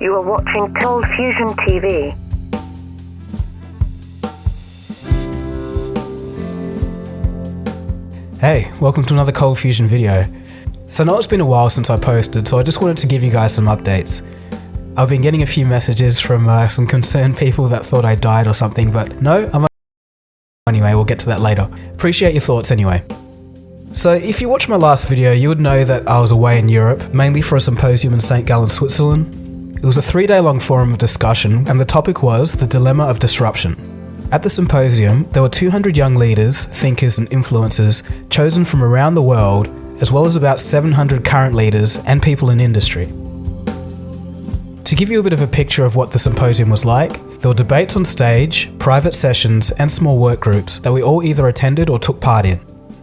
You are watching Coldfusion TV. Hey, welcome to another Coldfusion video. So I know it's been a while since I posted, so I just wanted to give you guys some updates. I've been getting a few messages from some concerned people that thought I died or something, but no, anyway, we'll get to that later. Appreciate your thoughts anyway. So if you watched my last video, you would know that I was away in Europe, mainly for a symposium in St. Gallen, Switzerland. It was a 3-day long forum of discussion, and the topic was the dilemma of disruption. At the symposium, there were 200 young leaders, thinkers and influencers chosen from around the world, as well as about 700 current leaders and people in industry. To give you a bit of a picture of what the symposium was like, there were debates on stage, private sessions and small work groups that we all either attended or took part in.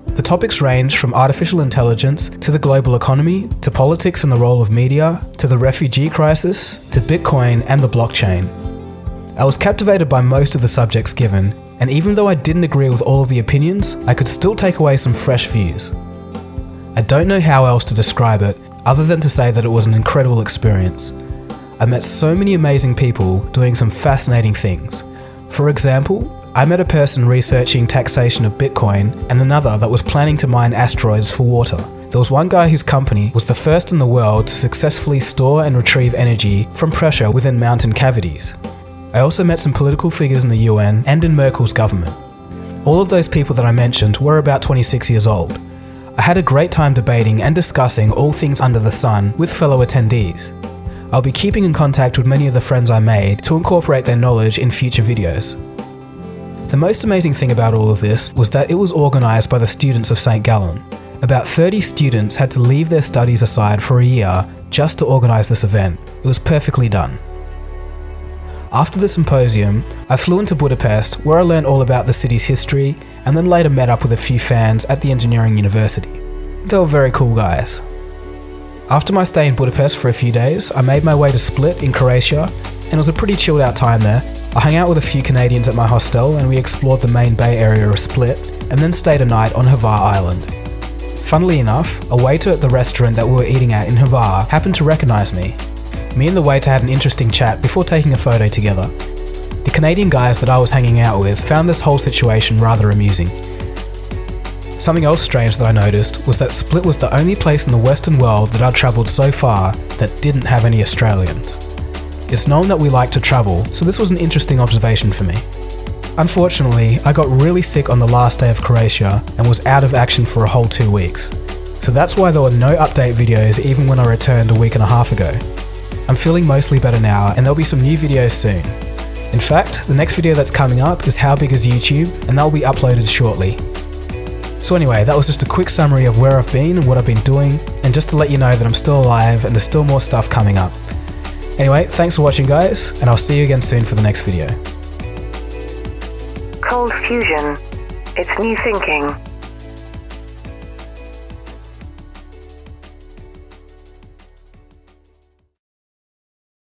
The topics ranged from artificial intelligence to the global economy, to politics and the role of media, to the refugee crisis, to Bitcoin and the blockchain. I was captivated by most of the subjects given, and even though I didn't agree with all of the opinions, I could still take away some fresh views. I don't know how else to describe it, other than to say that it was an incredible experience. I met so many amazing people doing some fascinating things. For example, I met a person researching taxation of Bitcoin and another that was planning to mine asteroids for water. There was one guy whose company was the first in the world to successfully store and retrieve energy from pressure within mountain cavities. I also met some political figures in the UN and in Merkel's government. All of those people that I mentioned were about 26 years old. I had a great time debating and discussing all things under the sun with fellow attendees. I'll be keeping in contact with many of the friends I made to incorporate their knowledge in future videos. The most amazing thing about all of this was that it was organised by the students of St. Gallen. About 30 students had to leave their studies aside for a year just to organise this event. It was perfectly done. After the symposium, I flew into Budapest, where I learned all about the city's history and then later met up with a few fans at the engineering university. They were very cool guys. After my stay in Budapest for a few days, I made my way to Split in Croatia, and it was a pretty chilled out time there. I hung out with a few Canadians at my hostel and we explored the main bay area of Split, and then stayed a night on Hvar Island. Funnily enough, a waiter at the restaurant that we were eating at in Hvar happened to recognise me. Me and the waiter had an interesting chat before taking a photo together. The Canadian guys that I was hanging out with found this whole situation rather amusing. Something else strange that I noticed was that Split was the only place in the Western world that I'd travelled so far that didn't have any Australians. It's known that we like to travel, so this was an interesting observation for me. Unfortunately, I got really sick on the last day of Croatia and was out of action for a whole 2 weeks. So that's why there were no update videos even when I returned a week and a half ago. I'm feeling mostly better now and there'll be some new videos soon. In fact, the next video that's coming up is How Big Is YouTube, and that'll be uploaded shortly. So anyway, that was just a quick summary of where I've been and what I've been doing, and just to let you know that I'm still alive and there's still more stuff coming up. Anyway, thanks for watching guys, and I'll see you again soon for the next video. Coldfusion. It's new thinking.